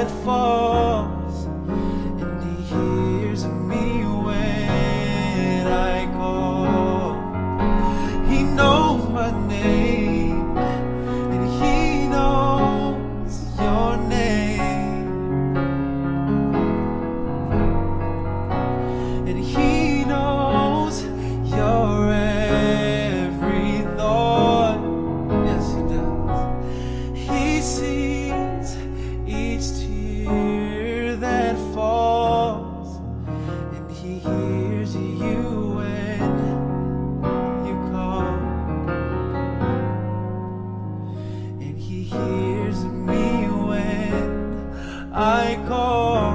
that falls, and he hears me when I call. He knows my name, and he knows your name, and he knows your every thought. Yes, he does. He sees each tear that falls, and he hears you when you call, and he hears me when I call.